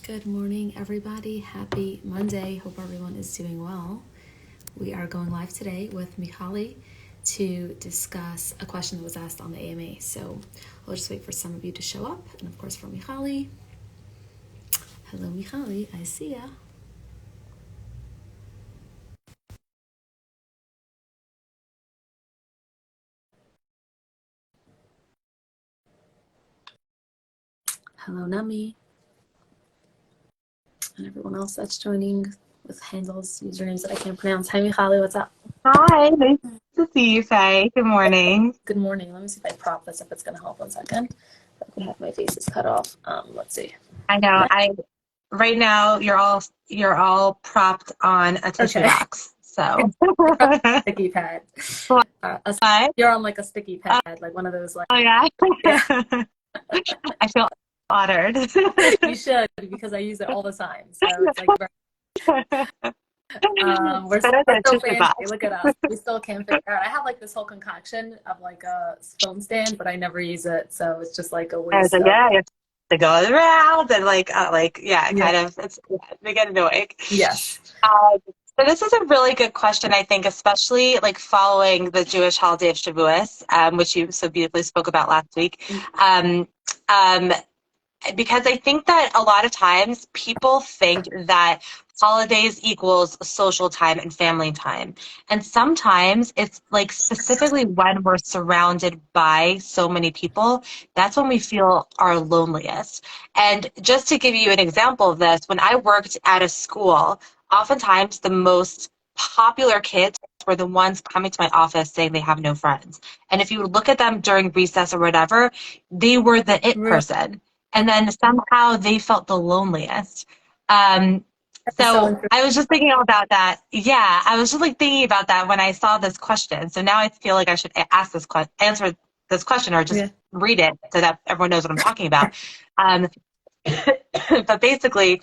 Good morning, everybody. Happy Monday. Hope everyone is doing well. We are going live today with Michali to discuss a question that was asked on the AMA. So I'll just wait for some of you to show up. And of course, for Michali. Hello, Michali. I see ya. Hello, Nami. And everyone else that's joining with handles, usernames that I can't pronounce. Hi, Michali. What's up? Hi, nice to see you, Fay. Good morning. Good morning. Let me see if I prop this, if it's going to help. 1 second. I could have my faces cut off. Let's see. I know. Right now you're all propped on a tissue box. So Sticky pad. What? You're on like a sticky pad, like one of those like. Oh yeah. I feel honored. You should, because I use it all the time. So it's like we're Better than a so tissue fancy. box. Look at us. We still can't figure out. I have like this whole concoction of like a phone stand, but I never use it, so it's just like a waste. Yeah, you have to go around and kind of they get annoying. Yes. So this is a really good question, I think, especially like following the Jewish holiday of Shavuos, which you so beautifully spoke about last week. Because I think that a lot of times people think that holidays equals social time and family time. And sometimes it's like specifically when we're surrounded by so many people, that's when we feel our loneliest. And just to give you an example of this, when I worked at a school, oftentimes the most popular kids were the ones coming to my office saying they have no friends. And if you would look at them during recess or whatever, they were the it person. And then somehow they felt the loneliest. So I was just thinking about that. Yeah, I was just like thinking about that when I saw this question. So now I feel like I should answer this question, or just read it so that everyone knows what I'm talking about. But basically,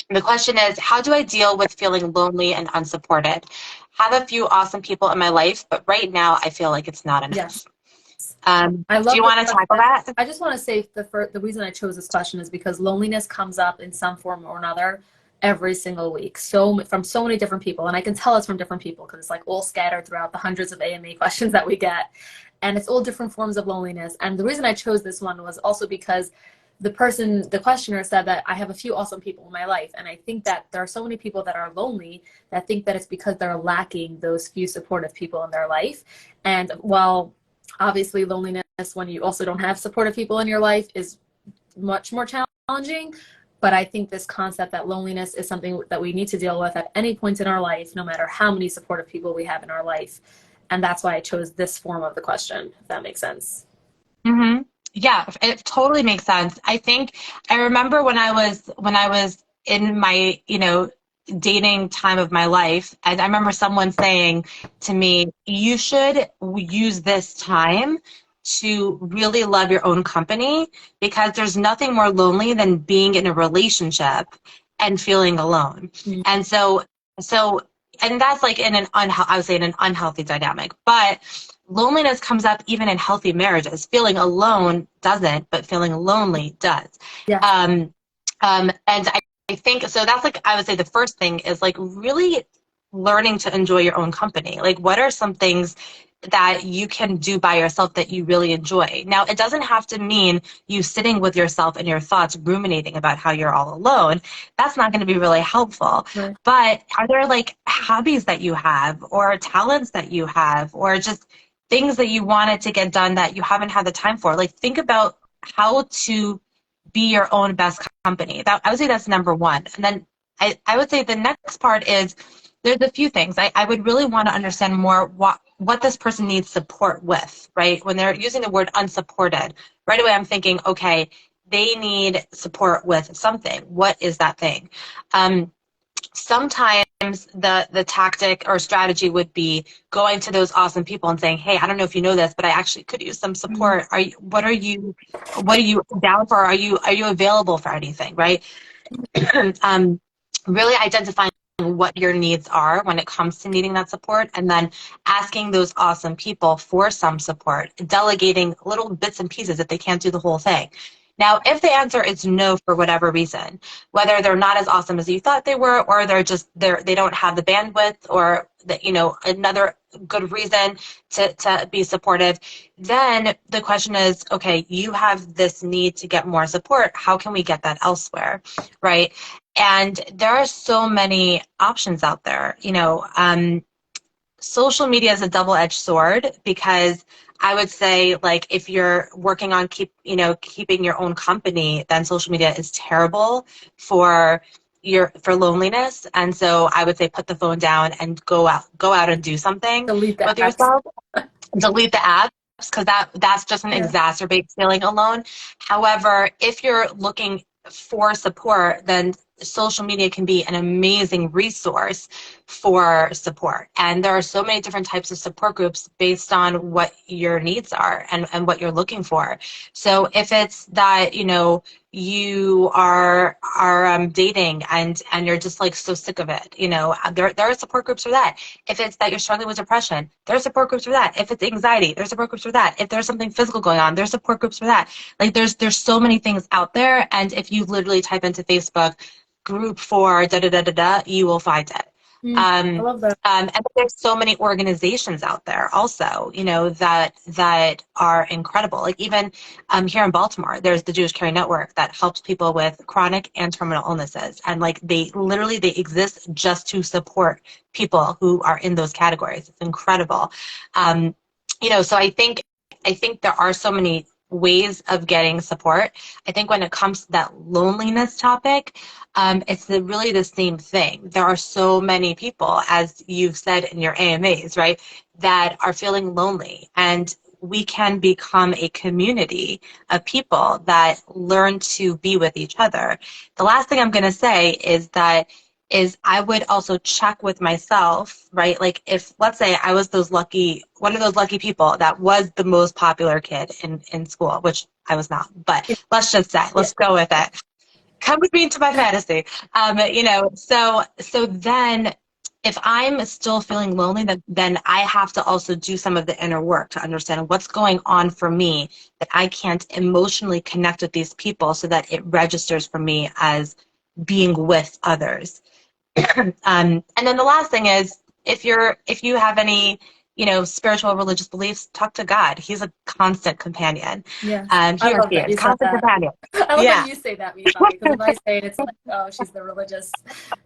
the question is, how do I deal with feeling lonely and unsupported? Have a few awesome people in my life, but right now I feel like it's not enough. Yes. Do you want to tackle that? I just want to say the reason I chose this question is because loneliness comes up in some form or another every single week. So from so many different people, and I can tell it's from different people because it's like all scattered throughout the hundreds of AMA questions that we get. And it's all different forms of loneliness. And the reason I chose this one was also because the questioner said that I have a few awesome people in my life. And I think that there are so many people that are lonely that think that it's because they're lacking those few supportive people in their life. And while obviously loneliness when you also don't have supportive people in your life is much more challenging, but I think this concept that loneliness is something that we need to deal with at any point in our life, no matter how many supportive people we have in our life. And that's why I chose this form of the question, if that makes sense. Mm-hmm. Yeah, it totally makes sense. I think I remember when I was in my, dating time of my life, and I remember someone saying to me, you should use this time to really love your own company, because there's nothing more lonely than being in a relationship and feeling alone. Mm-hmm. And that's like in I would say in an unhealthy dynamic, but loneliness comes up even in healthy marriages. Feeling alone doesn't, but feeling lonely does. Yeah. And I think, so that's like, I would say the first thing is like really learning to enjoy your own company. Like, what are some things that you can do by yourself that you really enjoy? Now, it doesn't have to mean you sitting with yourself and your thoughts ruminating about how you're all alone. That's not going to be really helpful. Right. But are there like hobbies that you have, or talents that you have, or just things that you wanted to get done that you haven't had the time for? Like, think about how to be your own best company. I would say that's number one. And then I would say the next part is, there's a few things. I would really want to understand more what this person needs support with, right? When they're using the word unsupported, right away I'm thinking, okay, they need support with something. What is that thing? Sometimes the tactic or strategy would be going to those awesome people and saying, hey, I don't know if you know this, but I actually could use some support. What are you down for? Are you available for anything, right? Really identifying what your needs are when it comes to needing that support, and then asking those awesome people for some support, delegating little bits and pieces if they can't do the whole thing. Now, if the answer is no for whatever reason, whether they're not as awesome as you thought they were, or they don't have the bandwidth, or the, another good reason to be supportive, then the question is, okay, you have this need to get more support. How can we get that elsewhere, right? And there are so many options out there. Social media is a double-edged sword, because I would say, like, if you're working on keeping your own company, then social media is terrible for loneliness. And so I would say put the phone down and go out and do something Delete the with apps. yourself. Delete the apps, because that's just an Yeah. exacerbate feeling alone. However, if you're looking for support, then social media can be an amazing resource for support. And there are so many different types of support groups based on what your needs are and what you're looking for. So if it's that, you are dating and you're just like so sick of it, there are support groups for that. If it's that you're struggling with depression, there are support groups for that. If it's anxiety, there's support groups for that. If there's something physical going on, there's support groups for that. Like, there's so many things out there, and if you literally type into Facebook group for da da da da da, you will find it. I love that. And there's so many organizations out there also, that are incredible. Like, even here in Baltimore, there's the Jewish Care Network that helps people with chronic and terminal illnesses. And like, they exist just to support people who are in those categories. It's incredible. So I think there are so many ways of getting support. I think when it comes to that loneliness topic, it's really the same thing. There are so many people, as you've said in your AMAs, right, that are feeling lonely, and we can become a community of people that learn to be with each other. The last thing I'm going to say is I would also check with myself, right? Like, if, let's say, I was one of those lucky people that was the most popular kid in school, which I was not, but let's just say, let's go with it. Come with me into my fantasy. So then if I'm still feeling lonely, then I have to also do some of the inner work to understand what's going on for me, that I can't emotionally connect with these people so that it registers for me as being with others. And then the last thing is, if you have any, spiritual, religious beliefs, talk to God. He's a constant companion. Yes. He I or love she that is you said constant that. companion. I love Yeah. that you say that, Michali, because if I say it, it's like, oh, she's the religious,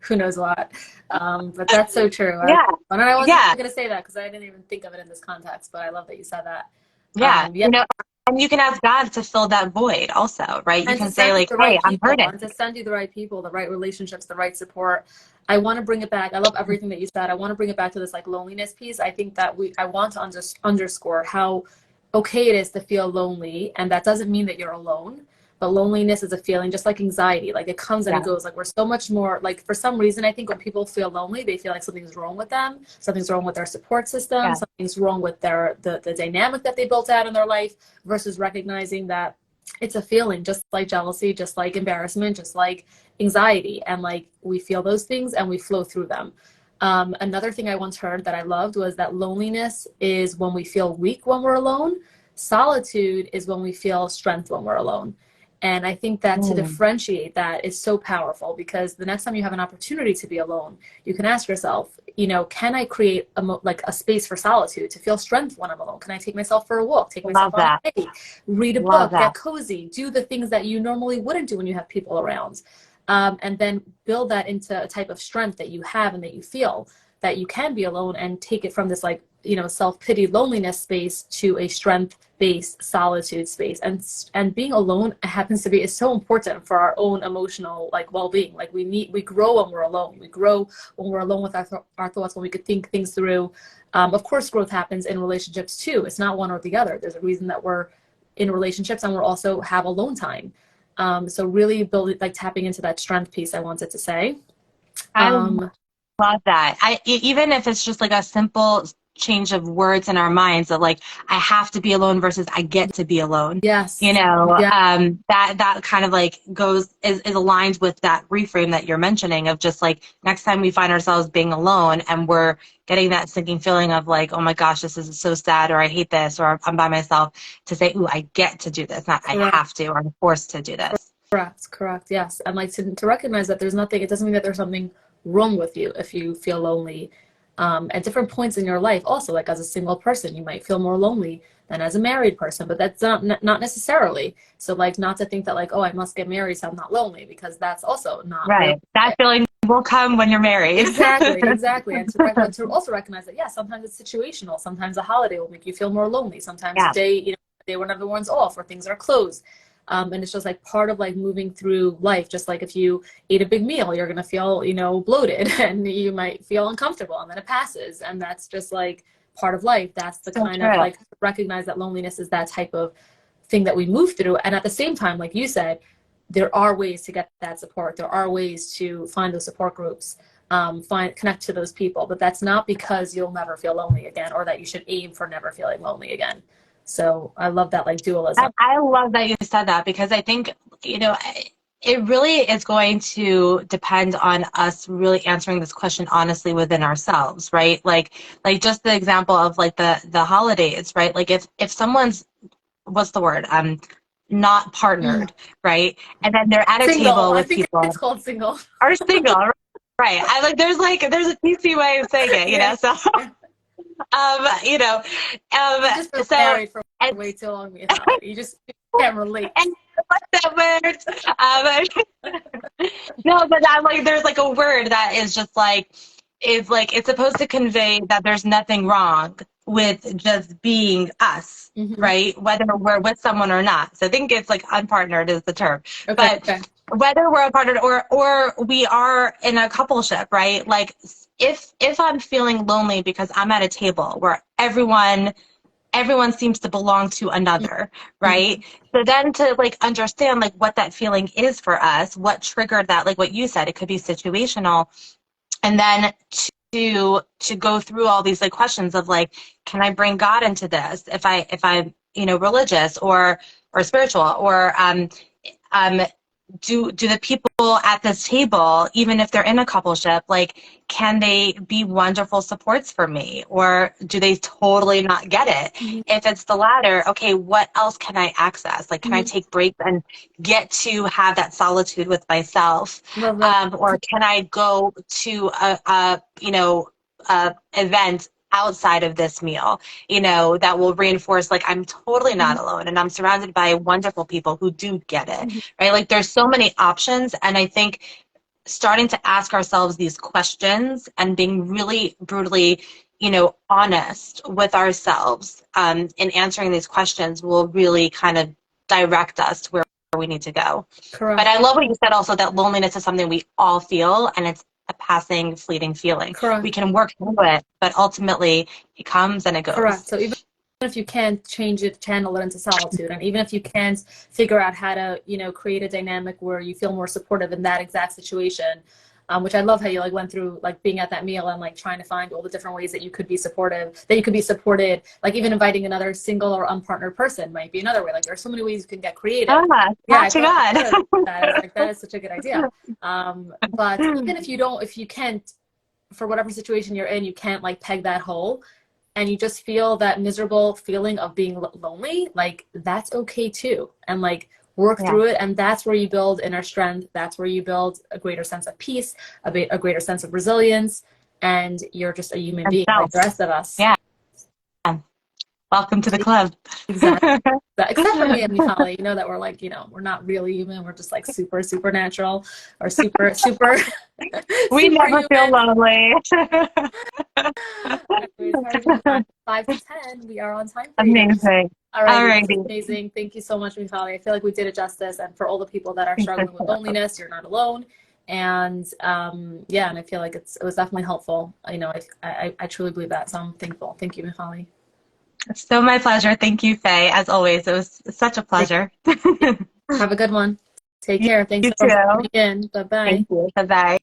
who knows what. But that's so true. Yeah. And I wasn't Yeah. going to say that because I didn't even think of it in this context, but I love that you said that. Yeah. Yeah. And you can ask God to fill that void also, right? You And to can say, send you like, the hey, right I'm people, hurting. and to send you the right people, the right relationships, the right support. I want to bring it back. I love everything that you said. I want to bring it back to this like loneliness piece. I think that I want to underscore how okay it is to feel lonely, and that doesn't mean that you're alone. But loneliness is a feeling, just like anxiety. Like, it comes and Yeah. it goes. Like, we're so much more, like, for some reason, I think when people feel lonely, they feel like something's wrong with them. Something's wrong with their support system. Yeah. Something's wrong with the dynamic that they built out in their life, versus recognizing that it's a feeling, just like jealousy, just like embarrassment, just like anxiety. And like, we feel those things and we flow through them. Another thing I once heard that I loved was that loneliness is when we feel weak when we're alone. Solitude is when we feel strength when we're alone. And I think that to differentiate that is so powerful, because the next time you have an opportunity to be alone, you can ask yourself, can I create a space for solitude to feel strength when I'm alone? Can I take myself for a walk, take myself Love on that. a date, read a Love book, get that. cozy, do the things that you normally wouldn't do when you have people around, and then build that into a type of strength that you have and that you feel that you can be alone, and take it from this like self-pity loneliness space to a strength-based solitude space. And being alone happens to be is so important for our own emotional like well-being. Like, we grow when we're alone. We grow when we're alone with our thoughts, when we could think things through. Of course, growth happens in relationships too. It's not one or the other. There's a reason that we're in relationships, and we're also have alone time. So really building, like, tapping into that strength piece, I wanted to say. I love that. Even if it's just like a simple change of words in our minds of like, I have to be alone versus I get to be alone. Yes. You know, Yeah. that kind of like is aligned with that reframe that you're mentioning of just like next time we find ourselves being alone and we're getting that sinking feeling of like, oh my gosh, this is so sad, or I hate this, or I'm by myself, to say, ooh, I get to do this, not I Correct. have to, or I'm forced to do this. Correct. Yes. And like to recognize that there's nothing, it doesn't mean that there's something wrong with you if you feel lonely. At different points in your life, also, like as a single person, you might feel more lonely than as a married person, but that's not necessarily. So like not to think that like, oh, I must get married so I'm not lonely, because that's also not Right. That realistic. feeling will come when you're married. Exactly. And to also recognize that, yeah, sometimes it's situational. Sometimes a holiday will make you feel more lonely. Sometimes a Yeah. day, a day when everyone's off or things are closed. And it's just like part of like moving through life. Just like if you eat a big meal, you're gonna feel, bloated and you might feel uncomfortable, and then it passes. And that's just like part of life. That's the So kind of true. like recognize that loneliness is that type of thing that we move through. And at the same time, like you said, there are ways to get that support. There are ways to find those support groups, connect to those people. But that's not because you'll never feel lonely again, or that you should aim for never feeling lonely again. So I love that like dualism. I love that you said that, because I think, it really is going to depend on us really answering this question honestly within ourselves, right? Like just the example of like the holidays, right? Like if someone's, what's the word? Not partnered, right? And then they're at a Single. table I with think people it's called single. are single, right? There's a PC way of saying it, Yeah. so um, you know, You just been so married for and way too long, Michali. You just can't relate. and what's that word? No, but I'm like, there's like a word that is like it's supposed to convey that there's nothing wrong with just being us, right? Whether we're with someone or not. So I think it's like unpartnered is the term. Okay. But whether we're unpartnered or we are in a coupleship, right? Like if I'm feeling lonely because I'm at a table where everyone seems to belong to another, right? So then to like understand like what that feeling is for us, what triggered that, like what you said, it could be situational. And then to go through all these like questions of like, can I bring God into this if I'm religious or spiritual, or do the people at this table, even if they're in a coupleship, like, can they be wonderful supports for me, or do they totally not get it? If it's the latter, okay, what else can I access? Like, can I take breaks and get to have that solitude with myself? Or can I go to a event outside of this meal, that will reinforce like I'm totally not alone and I'm surrounded by wonderful people who do get it, right? Like there's so many options. And I think starting to ask ourselves these questions and being really brutally, honest with ourselves in answering these questions will really kind of direct us to where we need to go. Correct. But I love what you said also, that loneliness is something we all feel, and it's a passing, fleeting feeling. Correct. We can work through it, but ultimately it comes and it goes. Correct. So even if you can't change it, channel it into solitude, and even if you can't figure out how to, create a dynamic where you feel more supportive in that exact situation, which I love how you like went through like being at that meal and like trying to find all the different ways that you could be supportive, that you could be supported, like even inviting another single or unpartnered person might be another way. Like there are so many ways you can get creative. Yeah, I thought that is such a good idea. But even if you can't, for whatever situation you're in, you can't like peg that hole, and you just feel that miserable feeling of being lonely, like that's okay too. And like work through it. And that's where you build inner strength. That's where you build a greater sense of peace, a greater sense of resilience. And you're just a human being like the rest of us. Yeah. Welcome to the club. Exactly. Except for me and Michali, that we're like, we're not really human. We're just like super supernatural or super. We never feel lonely. 5 to 10. We are on time. Amazing. All right. Amazing. Thank you so much, Michali. I feel like we did it justice. And for all the people that are struggling with loneliness, you're not alone. And and I feel like it was definitely helpful. I truly believe that. So I'm thankful. Thank you, Michali. It's so my pleasure. Thank you, Faye. As always, it was such a pleasure. Have a good one. Take care. Thanks for coming in. Bye-bye. Thank you. Bye-bye.